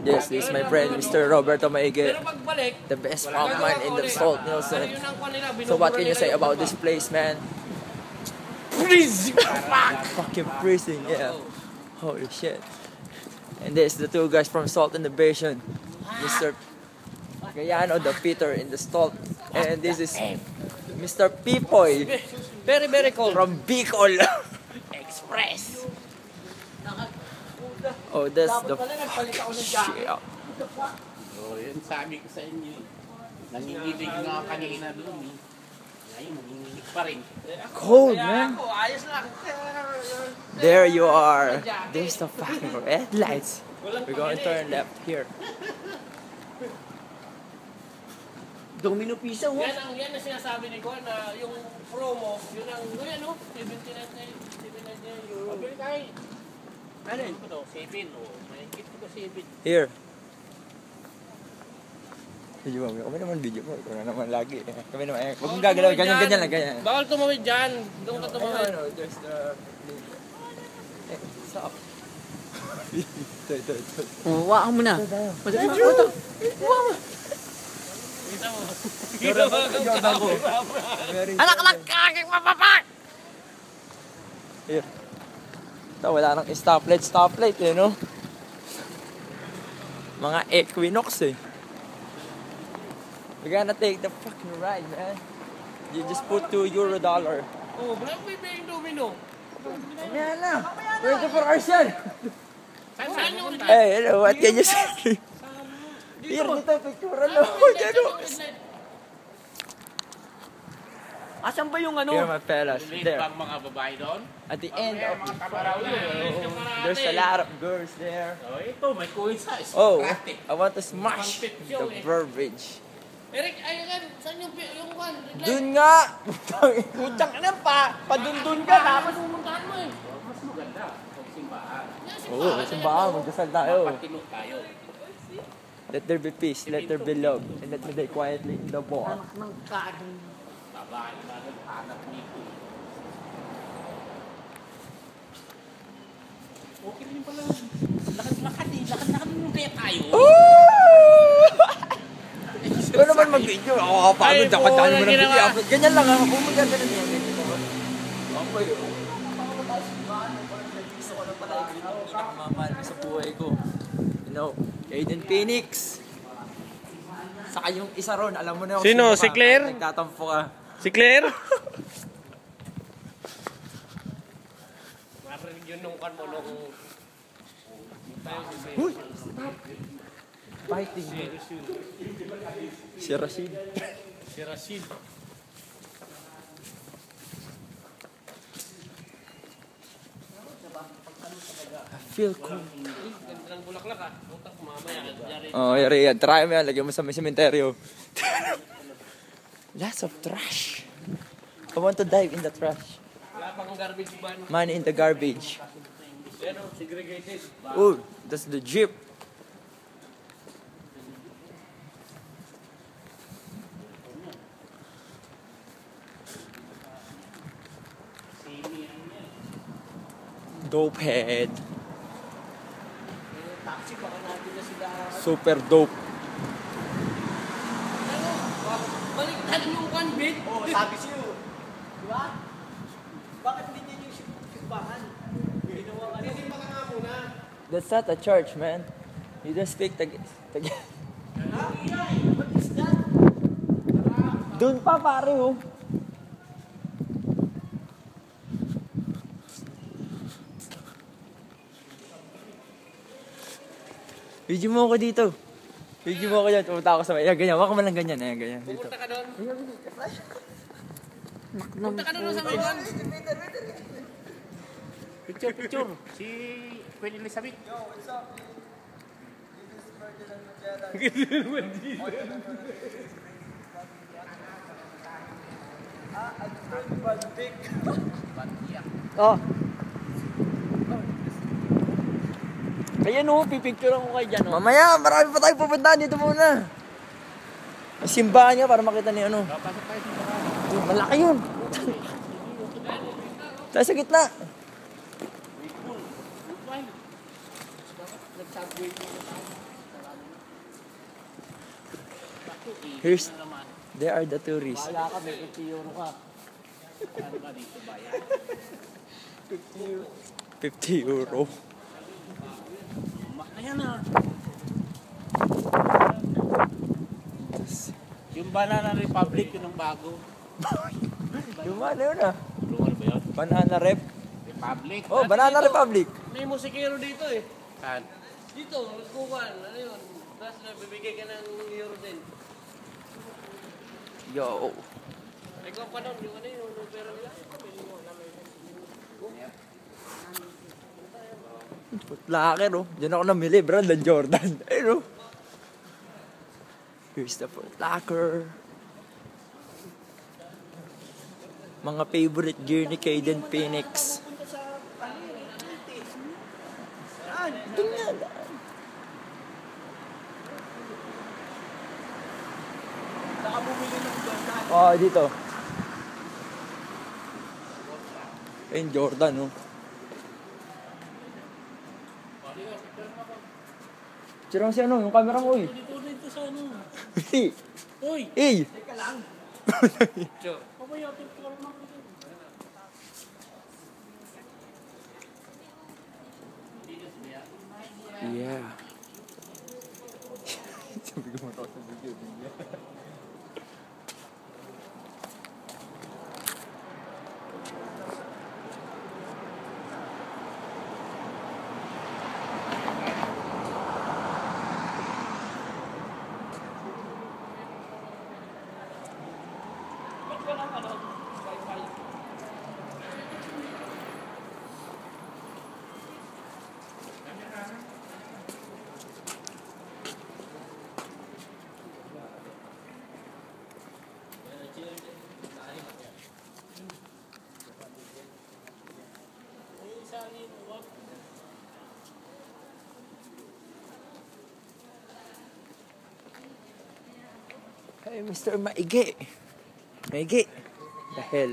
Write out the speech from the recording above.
Yes, this is my friend, Mr. Roberto Maige, Pero pagbalik, the best man in the Salt Nielsen. So what can you say about this place, man? Freezing! Fucking freezing, yeah. Holy shit. And this the two guys from Salt Innovation, Mr. Gayano, the Peter in the Salt, and this is Mr. Pipoy Very, very cold. from Bicol. Express. Oh, that's the Nagpalit ako ng shit. So, yun sabi ko sa inyo. Nanginginig nga kanina doon. Ngayon, nanginginig pa rin. Cold, man. Ako, ayos lang. There you are. There's the fucking red lights. We're going to turn left here. Domino pizza, oh. Yan ang sinasabi ni Juan na yung promo, yun ang, yan o, 79 euro. Pabili tayo. Ano yun? 7 o. Mahigit ko 7. Here. Video mo. Kami naman video mo. Ikaw na naman lagi. Kami naman. Huwag mong gagalaw. Ganyan lang. Ganyan. Bawal tumawid dyan. Doon ka tumawid. Ano, there's the... Eh, stop. Ito. Huwaan mo na. Kita mo. Anak, kaking mapapak! Here. Ito, wala nang stoplight, eh, no? Mga Equinox, eh. We're gonna take the fucking ride, man. You just put $2. Oh, bakit may paying domino? Mamaya na. 24 hours yan. Saan yung Hey, hello, what can you say? Here, dito, picture, ano? Asan ba yung ano? Here, my fellas. Liit There. bang mga babae doon? At the end of the Kamaraw yun. there's a lot of girls there. Oh, ito, may coins sa Oh, Scratty. I want to smash the verbiage. Eric, ayun, saan yung kwan? Dun nga! Putang ina pa! Padundun ka tapos... Pumuntahan mo eh. Mas maganda. Kung simbahan. Oo, simbahan. Magdasal tayo. Patino tayo. Let there be peace, let there be love, and let me die quietly in the bar. Ng kadong. Babae na naghanap nito. Okay rin pala. Lakad yung kaya tayo. Ikaw naman mag-video. Ako kapagod. Dapat-dapat mo ng video. Ganyan lang ako. Pumunta ka na niya. Ako yun. Gusto ko lang pala i-greet ang pinakamamahal sa buhay ko. You know, Aiden Phoenix. Saka yung isa ron, alam mo na Sino? Si Claire? Nagtatampo ka. Si Claire? Marinig yun nung kan mo nung... Uy! Stop! Fighting. Si Rashid. Si Rashid. I feel cool. Ganda ng bulaklak ah. Utak ko mamaya. Oh, yari yan. Try mo yan. Lagyan mo sa sementeryo. Lots of trash. I want to dive in the trash. Wala pang garbage ban. Man in the garbage. Yan o, segregated. Oh, that's the Jeep. Dope head. Taxi, baka natin na sila. Super dope. Baliktad yung convict. Oo, sabi siyo. Di ba? Bakit hindi niya yung simbahan? Ginawa ka rin. Sisimba ka nga muna. That's not a church, man. You don't speak Tagalog. What is that? Doon pa, pare, oh. Video mo ako dito. Video mo ako dyan. Pumunta ako sa may. Ayan, ganyan. Waka man lang ganyan. Ayan, ganyan. Dito. Punta ka doon. Punta ka doon sa may kwan. Picture. Si Queen Elizabeth. Yo, what's up? This is Ferdinand Magellan. Oh. Ayan o, pipicture ko kayo dyan. Oh. Mamaya, marami pa tayo pupuntahan. Dito muna. May simbahan nga para makita niyo ano. Pasok tayo sa simbahan. Malaki yun. Tayo sa gitna. subway mo na tayo. Bakit Here's- na naman? They are the tourists. Wala ka, may 50 euro ka. Ano ba dito bayan? 50 euro. Ayan na. Yung Banana Republic, yun ang bago. Yung ano yun ah? Lugar ba yun? Banana Rep. Republic. Oh, Dati Banana dito, Republic. May musikero dito eh. Saan? Dito, kukuhan. Ano yun? Tapos bibigay ka ng euro din. Yo. Ikaw pa nun, yung ano yun, yung pera nila. Footlocker oh. Diyan ako namili, Brandon Jordan. Ayun oh. Here's the Footlocker. Mga favorite gear ni Kaden Phoenix. Doon nga. Saka bumili ng Jordan. Oh, dito. Ayun, Jordan oh. Sirang si ano, yung camera mo eh. Dito sa ano. Hey! Uy! Hey! Teka lang. Mamaya, tingko lang ako dito. Yeah. Sabi ko matawa sa video niya. Ba't walang ano? Wi-Fi. Hey, Mr. Maigi. Maigi. The hell.